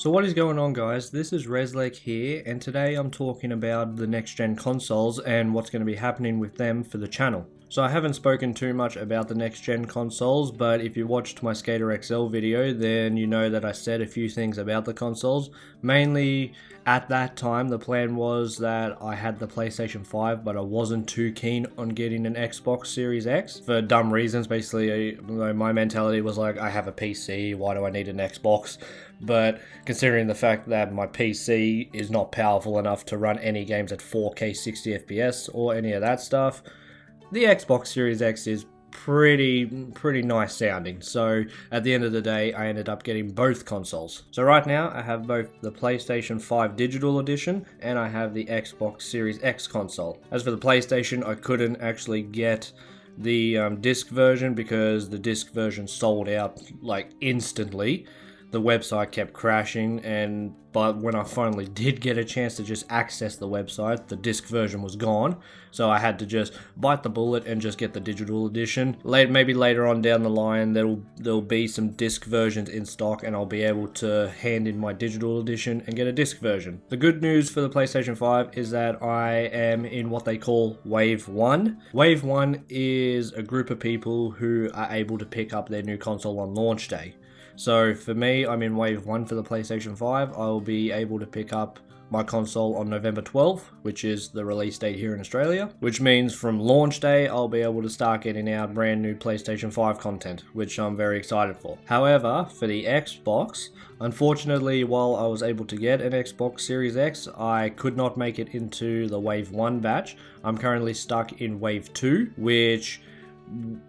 So what is going on, guys? This is Reslek here, and today I'm talking about the next gen consoles and what's going to be happening with them for the channel. So I haven't spoken too much about the next gen consoles, but if you watched my Skater XL video, then you know that I said a few things about the consoles. Mainly, at that time, the plan was that I had the PlayStation 5, but I wasn't too keen on getting an Xbox Series X for dumb reasons. Basically, my mentality was like, I have a PC, why do I need an Xbox? But considering the fact that my PC is not powerful enough to run any games at 4K 60 FPS or any of that stuff, the Xbox Series X is pretty nice sounding. So at the end of the day, I ended up getting both consoles. So right now I have both the PlayStation 5 Digital Edition and I have the Xbox Series X console. As for the PlayStation, I couldn't actually get the disc version because the disc version sold out like instantly. The website kept crashing, but when I finally did get a chance to just access the website, the disc version was gone. So I had to just bite the bullet and just get the digital edition. Maybe later on down the line, there'll be some disc versions in stock, and I'll be able to hand in my digital edition and get a disc version. The good news for the PlayStation 5 is that I am in what they call Wave 1. Wave 1 is a group of people who are able to pick up their new console on launch day. So for me, I'm in Wave 1 for the PlayStation 5. I'll be able to pick up my console on November 12th, which is the release date here in Australia. Which means from launch day, I'll be able to start getting out brand new PlayStation 5 content, which I'm very excited for. However, for the Xbox, unfortunately, while I was able to get an Xbox Series X, I could not make it into the Wave 1 batch. I'm currently stuck in Wave 2, which,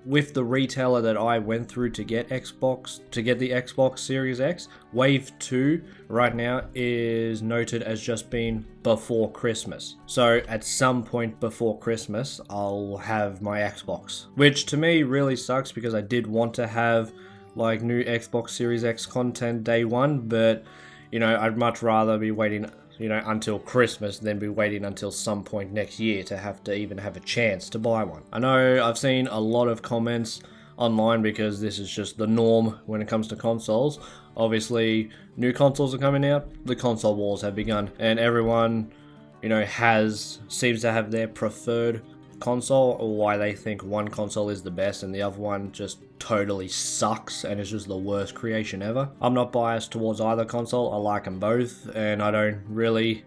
with the retailer that I went through to get the Xbox Series X, Wave 2 right now is noted as just being before Christmas. So at some point before Christmas, I'll have my Xbox, which to me really sucks because I did want to have like new Xbox Series X content day one, but I'd much rather be waiting until Christmas than be waiting until some point next year to even have a chance to buy one. I know I've seen a lot of comments online because this is just the norm when it comes to consoles. Obviously, new consoles are coming out, the console wars have begun, and everyone, seems to have their preferred console or why they think one console is the best and the other one just totally sucks and is just the worst creation ever. I'm not biased towards either console. I like them both, and I don't really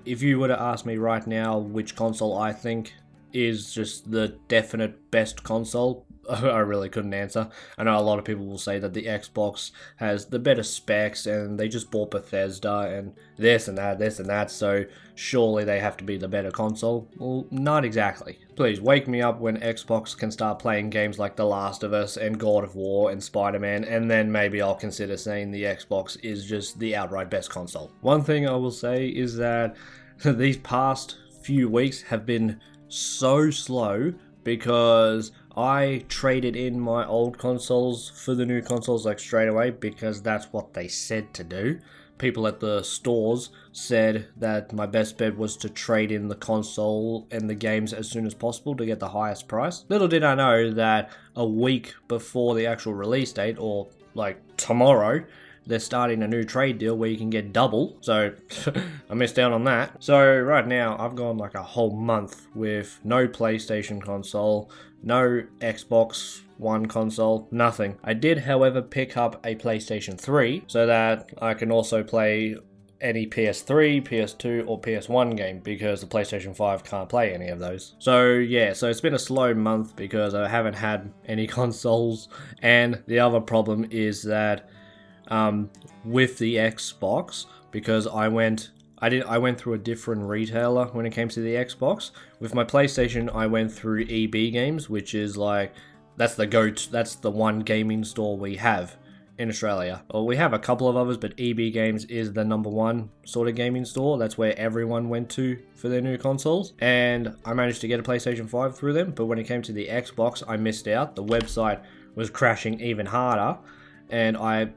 if you were to ask me right now which console I think is just the definite best console, I really couldn't answer. I know a lot of people will say that the Xbox has the better specs and they just bought Bethesda and this and that, so surely they have to be the better console. Well, not exactly. Please wake me up when Xbox can start playing games like The Last of Us and God of War and Spider-Man, and then maybe I'll consider saying the Xbox is just the outright best console. One thing I will say is that these past few weeks have been so slow because I traded in my old consoles for the new consoles straight away because that's what they said to do. People at the stores said that my best bet was to trade in the console and the games as soon as possible to get the highest price. Little did I know that a week before the actual release date, or tomorrow, they're starting a new trade deal where you can get double, so I missed out on that. So right now, I've gone a whole month with no PlayStation console, no Xbox One console, nothing. I did, however, pick up a PlayStation 3 so that I can also play any PS3, PS2, or PS1 game because the PlayStation 5 can't play any of those. So yeah, so it's been a slow month because I haven't had any consoles, and the other problem is that with the Xbox, because I went through a different retailer when it came to the Xbox. With my PlayStation, I went through EB Games, which is that's the one gaming store we have in Australia. Well, we have a couple of others, but EB Games is the number one sort of gaming store. That's where everyone went to for their new consoles. And I managed to get a PlayStation 5 through them, but when it came to the Xbox, I missed out. The website was crashing even harder, and I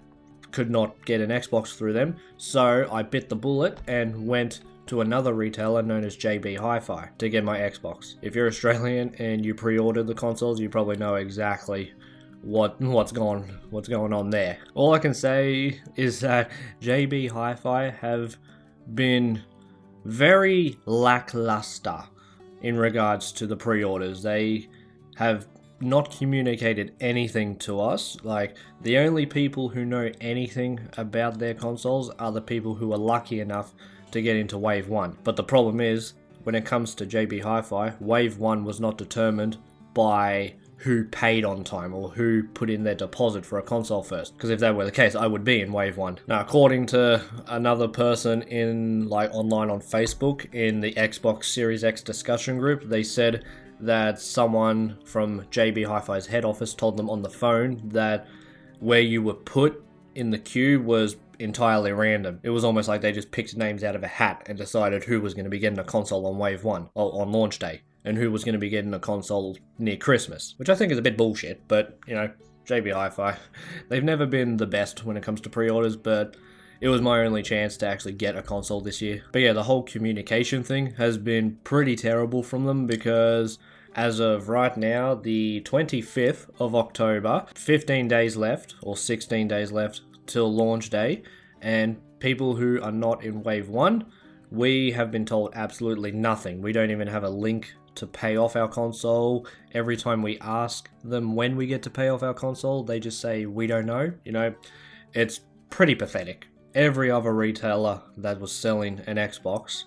could not get an Xbox through them, so I bit the bullet and went to another retailer known as JB Hi-Fi to get my Xbox. If you're Australian and you pre-ordered the consoles, you probably know exactly what's going on there. All I can say is that JB Hi-Fi have been very lackluster in regards to the pre-orders. They have not communicated anything to us. Like, the only people who know anything about their consoles are the people who are lucky enough to get into Wave 1. But the problem is, when it comes to JB Hi-Fi, Wave 1 was not determined by who paid on time or who put in their deposit for a console first. Because if that were the case, I would be in Wave 1. Now, according to another person in, like, online on Facebook, in the Xbox Series X discussion group, they said that someone from JB Hi-Fi's head office told them on the phone that where you were put in the queue was entirely random. It was almost like they just picked names out of a hat and decided who was going to be getting a console on Wave 1, or on launch day, and who was going to be getting a console near Christmas, which I think is a bit bullshit, but, you know, JB Hi-Fi, they've never been the best when it comes to pre-orders, but it was my only chance to actually get a console this year. But yeah, the whole communication thing has been pretty terrible from them, because as of right now, the 25th of October, 15 days left, or 16 days left till launch day, and people who are not in Wave 1, we have been told absolutely nothing. We don't even have a link to pay off our console. Every time we ask them when we get to pay off our console, they just say, we don't know. You know, it's pretty pathetic. Every other retailer that was selling an Xbox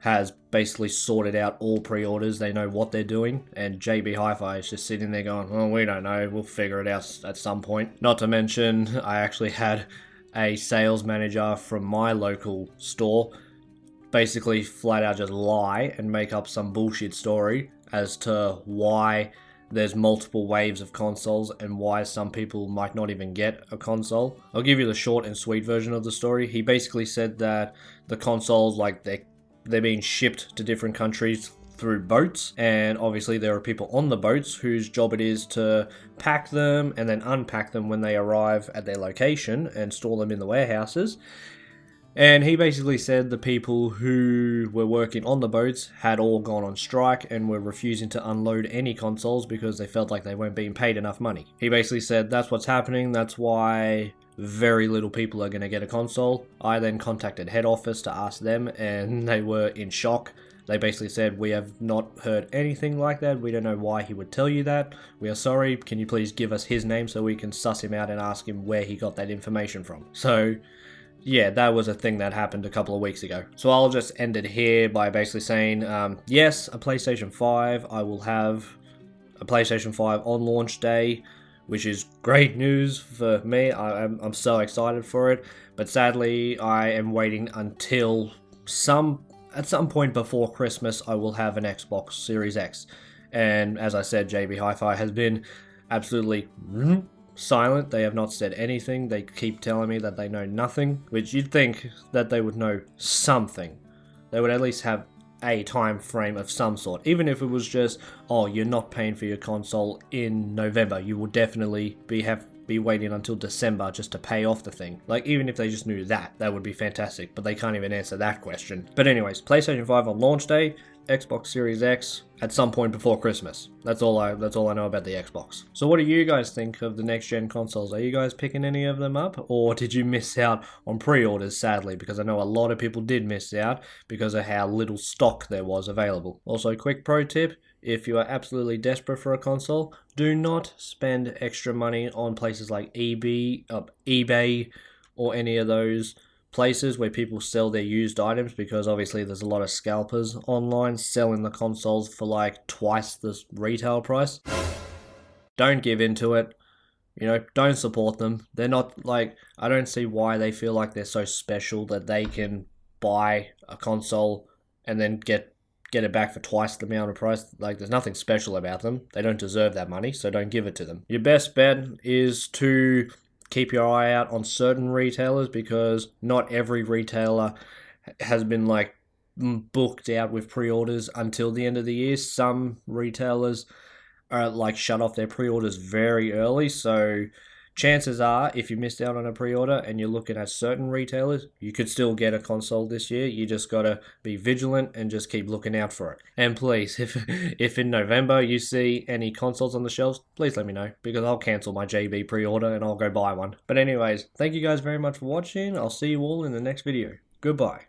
has basically sorted out all pre-orders. They know what they're doing, and JB Hi-Fi is just sitting there going, oh, we don't know, we'll figure it out at some point. Not to mention, I actually had a sales manager from my local store basically flat out just lie and make up some bullshit story as to why there's multiple waves of consoles and why some people might not even get a console. I'll give you the short and sweet version of the story. He basically said that the consoles, like, they're being shipped to different countries through boats, and obviously there are people on the boats whose job it is to pack them and then unpack them when they arrive at their location and store them in the warehouses. And he basically said the people who were working on the boats had all gone on strike and were refusing to unload any consoles because they felt like they weren't being paid enough money. He basically said that's what's happening, that's why very little people are going to get a console. I then contacted head office to ask them, and they were in shock. They basically said, we have not heard anything like that. We don't know why he would tell you that. We are sorry. Can you please give us his name so we can suss him out and ask him where he got that information from? So yeah, that was a thing that happened a couple of weeks ago. So I'll just end it here by basically saying, yes, a PlayStation 5. I will have a PlayStation 5 on launch day, which is great news for me. I'm so excited for it. But sadly, I am waiting until at some point before Christmas, I will have an Xbox Series X. And as I said, JB Hi-Fi has been absolutely silent. They have not said anything. They keep telling me that they know nothing, which you'd think that they would know something. They would at least have a time frame of some sort. Even if it was just, oh, you're not paying for your console in November, you will definitely be waiting until December just to pay off the thing. Like, even if they just knew that, that would be fantastic, but they can't even answer that question. But anyways, PlayStation 5 on launch day, Xbox Series X at some point before Christmas. That's all I know about the Xbox. So what do you guys think of the next gen consoles? Are you guys picking any of them up, or did you miss out on pre-orders, sadly? Because I know a lot of people did miss out because of how little stock there was available. Also, quick pro tip, if you are absolutely desperate for a console, do not spend extra money on places like eBay or any of those places where people sell their used items, because obviously there's a lot of scalpers online selling the consoles for like twice the retail price. Don't give into it. You know, don't support them. They're not, like, I don't see why they feel like they're so special that they can buy a console and then get it back for twice the amount of price. Like, there's nothing special about them. They don't deserve that money, so don't give it to them. Your best bet is to keep your eye out on certain retailers, because not every retailer has been like booked out with pre-orders until the end of the year. Some retailers are like shut off their pre-orders very early, so chances are, if you missed out on a pre-order and you're looking at certain retailers, you could still get a console this year. You just gotta be vigilant and just keep looking out for it. And please, if in November you see any consoles on the shelves, please let me know, because I'll cancel my JB pre-order and I'll go buy one. But anyways, thank you guys very much for watching. I'll see you all in the next video. Goodbye.